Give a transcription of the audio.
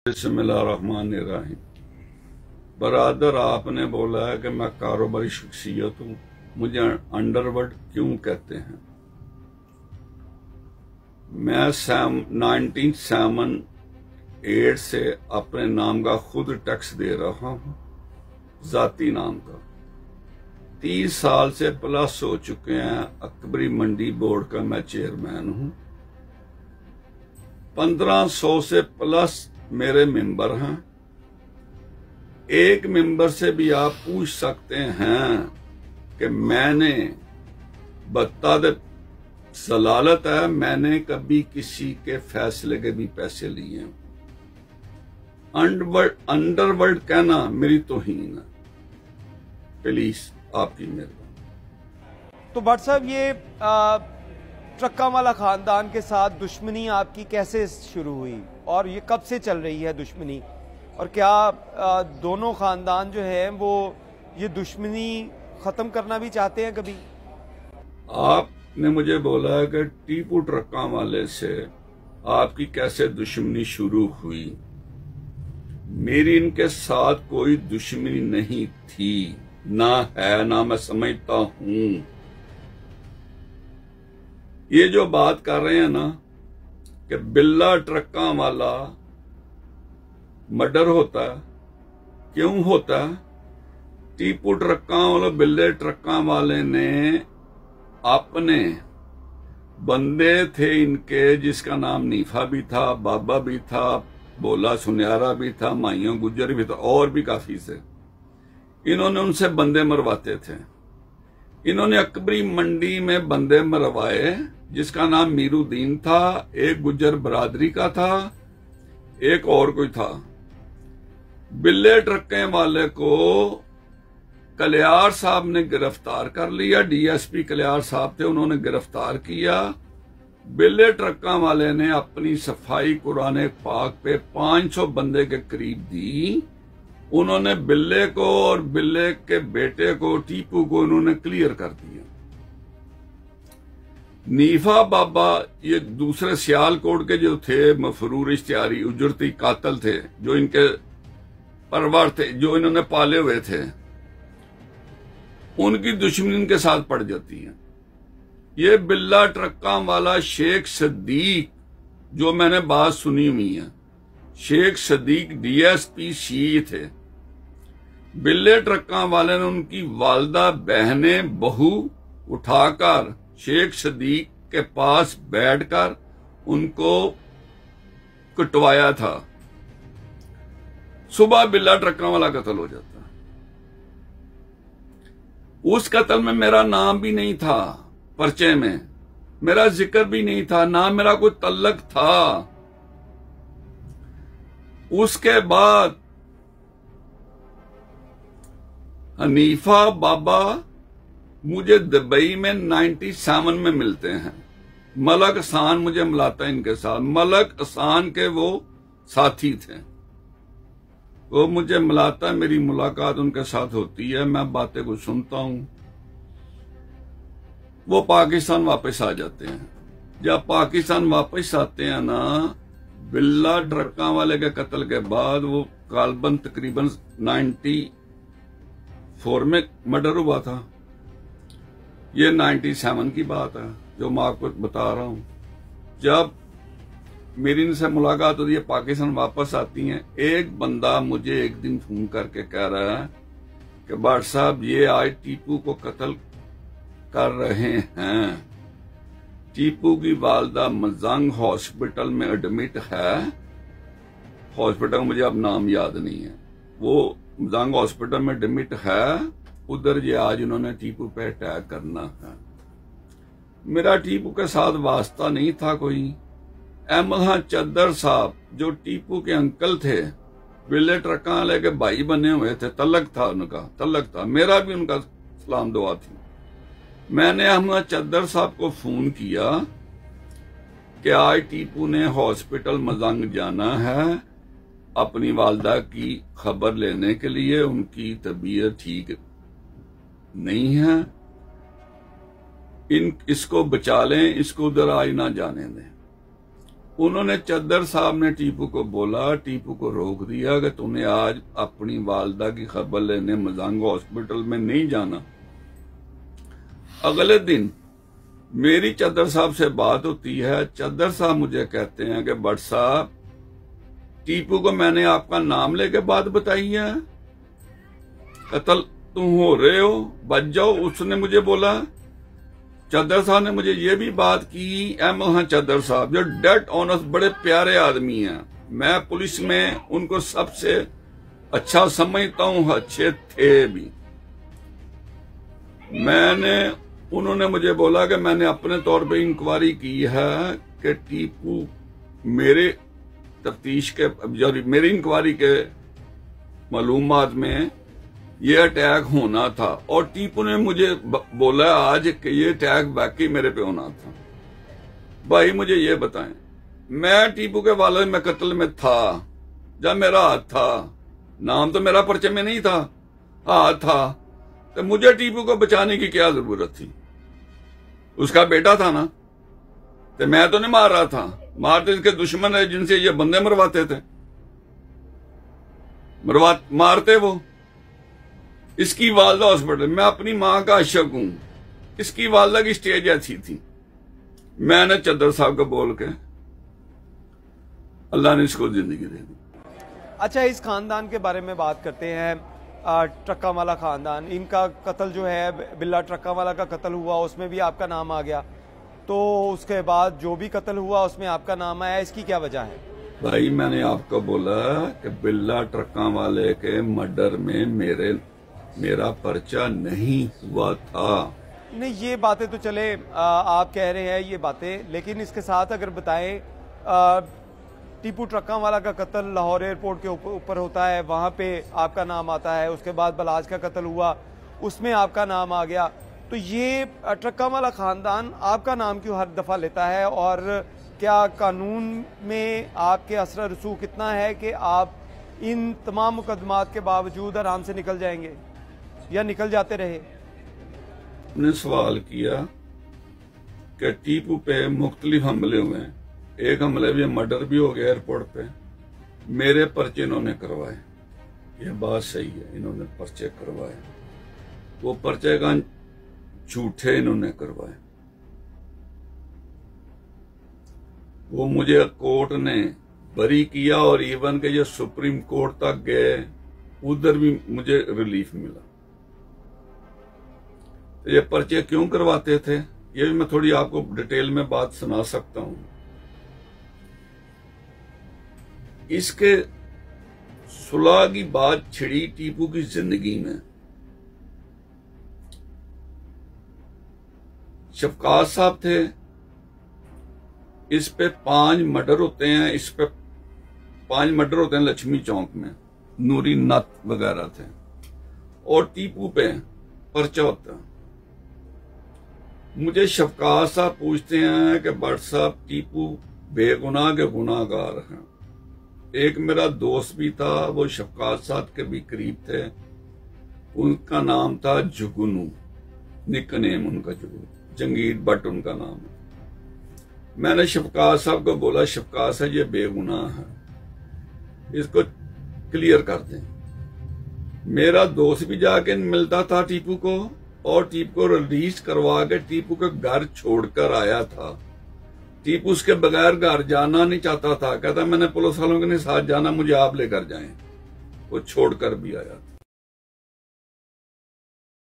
बिस्मिल्लाहिर्रहमानिर्रहीम। बरादर, आपने बोला है कि मैं कारोबारी शख्सियत हूँ, मुझे अंडरवर्ल्ड क्यों कहते हैं? मैं 1978 से अपने नाम का खुद टैक्स दे रहा हूँ, जाती नाम का। 30 साल से प्लस हो चुके हैं। अकबरी मंडी बोर्ड का मैं चेयरमैन हूँ। 1500 से प्लस मेरे मेंबर हैं। एक मेंबर से भी आप पूछ सकते हैं कि मैंने बता दे सलालत है, मैंने कभी किसी के फैसले के भी पैसे लिए हैं। अंडरवर्ल्ड कहना मेरी तौहीन है। प्लीज आपकी मेहरबानी। तो भट्ट साहब, ये ट्रक्कावाला खानदान के साथ दुश्मनी आपकी कैसे शुरू हुई और ये कब से चल रही है दुश्मनी? और क्या दोनों खानदान जो है वो ये दुश्मनी खत्म करना भी चाहते हैं कभी? आपने मुझे बोला है कि टीपू ट्रक्का वाले से आपकी कैसे दुश्मनी शुरू हुई। मेरी इनके साथ कोई दुश्मनी नहीं थी, ना है, ना मैं समझता हूं। ये जो बात कर रहे हैं ना कि बिल्ला ट्रक्का वाला मर्डर होता है, क्यों होता है? टीपू ट्रक्का वाले बिल्ले ट्रक्का वाले ने अपने बंदे थे इनके, जिसका नाम नीफा भी था, बाबा भी था, बोला सुनियारा भी था, माइयों गुजर भी था, और भी काफी से। इन्होंने उनसे बंदे मरवाते थे। इन्होंने अकबरी मंडी में बंदे मरवाए, जिसका नाम मीरुद्दीन था, एक गुजर बरादरी का था, एक और कोई था। बिल्ले ट्रक्के वाले को कलियार साहब ने गिरफ्तार कर लिया। डीएसपी कलियार साहब थे, उन्होंने गिरफ्तार किया। बिल्ले ट्रक्का वाले ने अपनी सफाई कुरान पाक पे 500 बंदे के करीब दी। उन्होंने बिल्ले को और बिल्ले के बेटे को, टीपू को, उन्होंने क्लियर कर दिया। नीफा बाबा ये दूसरे सियालकोट के जो थे, मफरूर इश्तियारी उजरती कातल थे, जो इनके परवर थे, जो इन्होंने पाले हुए थे, उनकी दुश्मनी इनके साथ पड़ जाती है। ये बिल्ला ट्रक्का वाला शेख सदीक, जो मैंने बात सुनी हुई है, शेख सदीक डीएसपी सी थे। बिल्ले ट्रक्का वाले ने उनकी वालदा, बहनें, बहू उठाकर शेख सदीक के पास बैठकर उनको कुटवाया था। सुबह बिल्ला ट्रक्का वाला कत्ल हो जाता। उस कत्ल में मेरा नाम भी नहीं था, पर्चे में मेरा जिक्र भी नहीं था, ना मेरा कोई तल्लक था। उसके बाद हनीफा बाबा मुझे दुबई में 97 में मिलते हैं। मलक असान मुझे मिलाता है इनके साथ। मलक असान के वो साथी थे, वो मुझे मिलाता है, मेरी मुलाकात उनके साथ होती है, मैं बातें को सुनता हूं। वो पाकिस्तान वापस आ जाते हैं। जब पाकिस्तान वापस आते हैं ना, बिल्ला ट्रक्का वाले के कत्ल के बाद वो गालबन तकरीबन 94 में मर्डर हुआ था। ये 97 की बात है जो मैं आपको बता रहा हूं। जब मेरी इनसे मुलाकात होती है, पाकिस्तान वापस आती हैं, एक बंदा मुझे एक दिन फोन करके कह रहा है कि भट्ट साहब, ये आज टीपू को कत्ल कर रहे हैं। टीपू की वालदा मजंग हॉस्पिटल में एडमिट है। हॉस्पिटल मुझे अब नाम याद नहीं है, वो मजंग हॉस्पिटल में एडमिट है। उधर ये आज इन्होंने टीपू पे अटैक करना है। मेरा टीपू के साथ वास्ता नहीं था कोई। अहमद चद्दर साहब, जो टीपू के अंकल थे, बिल्ले ट्रक्का वाले के भाई बने हुए थे, तलक था उनका, तलक था। मेरा भी उनका सलाम दुआ थी। मैंने अहमद चद्दर साहब को फोन किया कि आज टीपू ने हॉस्पिटल मजंग जाना है अपनी वालदा की खबर लेने के लिए, उनकी तबीयत ठीक नहीं है, इसको बचा लें, इसको उधर आज ना जाने दें। उन्होंने चद्दर साहब ने टीपू को बोला, टीपू को रोक दिया कि तूने आज अपनी वालदा की खबर लेने मजांग हॉस्पिटल में नहीं जाना। अगले दिन मेरी चद्दर साहब से बात होती है। चद्दर साहब मुझे कहते हैं कि भट्ट साहब, टीपू को मैंने आपका नाम लेके बात बताई है, कत्ल तुम हो रहे हो, बच जाओ। उसने मुझे बोला। चद्दर साहब ने मुझे ये भी बात की, अहमद चद्दर साहब जो डेड ऑनेस्ट बड़े प्यारे आदमी हैं, मैं पुलिस में उनको सबसे अच्छा समझता हूं, अच्छे थे भी। उन्होंने मुझे बोला कि मैंने अपने तौर पे इंक्वायरी की है कि टीपू मेरे तफ्तीश के मेरी इंक्वायरी के मालूमात में ये अटैक होना था, और टीपू ने मुझे बोला आज कि ये अटैक वाकई मेरे पे होना था। भाई मुझे ये बताएं, मैं टीपू के वाले में कत्ल में था जब मेरा हाथ था, नाम तो मेरा पर्चे में नहीं था, हाथ था, तो मुझे टीपू को बचाने की क्या जरूरत थी? उसका बेटा था ना, तो मैं तो नहीं मार रहा था, मारते इसके दुश्मन है जिनसे ये बंदे मरवाते थे, मारते वो। इसकी वालदा हॉस्पिटल, मैं अपनी मां का आशिक हूं, इसकी वालदा की स्टेज ऐसी थी। मैंने चद्दर साहब को बोल के अल्लाह ने इसको जिंदगी दे दी। अच्छा, इस खानदान के बारे में बात करते हैं। ट्रक्का वाला खानदान, इनका कत्ल जो है, बिल्ला ट्रक्का वाला का कत्ल हुआ, उसमें भी आपका नाम आ गया, तो उसके बाद जो भी कत्ल हुआ उसमें आपका नाम आया, इसकी क्या वजह है? भाई मैंने आपको बोला कि बिल्ला ट्रक्का वाले के मर्डर में मेरा पर्चा नहीं हुआ था। नहीं, ये बातें तो चले आप कह रहे हैं ये बातें, लेकिन इसके साथ अगर बताएं, टीपू ट्रक्का वाला का कत्ल लाहौर एयरपोर्ट के ऊपर होता है, वहाँ पे आपका नाम आता है। उसके बाद बलाज का कत्ल हुआ, उसमें आपका नाम आ गया। तो ये ट्रक्का वाला खानदान आपका नाम क्यों हर दफ़ा लेता है? और क्या कानून में आपके असर रसूख कितना है कि आप इन तमाम मुकदमात के बावजूद आराम से निकल जाएंगे या निकल जाते रहे? ने सवाल किया कि टीपू पे मुख्तलिफ हमले हुए हैं, एक हमले में मर्डर भी हो गया एयरपोर्ट पे, मेरे पर्चे इन्होंने करवाए। ये बात सही है, इन्होंने पर्चे करवाए, वो पर्चे का झूठे इन्होंने करवाए। वो मुझे कोर्ट ने बरी किया और इवन के ये सुप्रीम कोर्ट तक गए, उधर भी मुझे रिलीफ मिला। तो ये पर्चे क्यों करवाते थे, ये भी मैं थोड़ी आपको डिटेल में बात सुना सकता हूं। इसके सुलह की बात छिड़ी टीपू की जिंदगी में। शफकात साहब थे, इस पे 5 मर्डर होते हैं, इस पे 5 मर्डर होते हैं लक्ष्मी चौक में, नूरी नत वगैरह थे, और टीपू पे पर्चा होता है। मुझे शफकात साहब पूछते हैं कि भट्ट साहब, टीपू बेगुनाह के गुनाहगार हैं। एक मेरा दोस्त भी था, वो शफकात साहब के भी करीब थे, उनका नाम था जुगनू, निकनेम उनका जुगनू, जंगीर भट्ट उनका नाम है। मैंने शफकात साहब को बोला, शफकात साहब ये बेगुनाह है, इसको क्लियर कर दें। मेरा दोस्त भी जाके मिलता था टीपू को, और टीपू को रिलीज करवा के टीपू के घर छोड़कर आया था। टीपू उसके बगैर घर जाना नहीं चाहता था, कहता मैंने पुलिस वालों के साथ जाना, मुझे आप लेकर जाएं। वो छोड़कर भी आया था।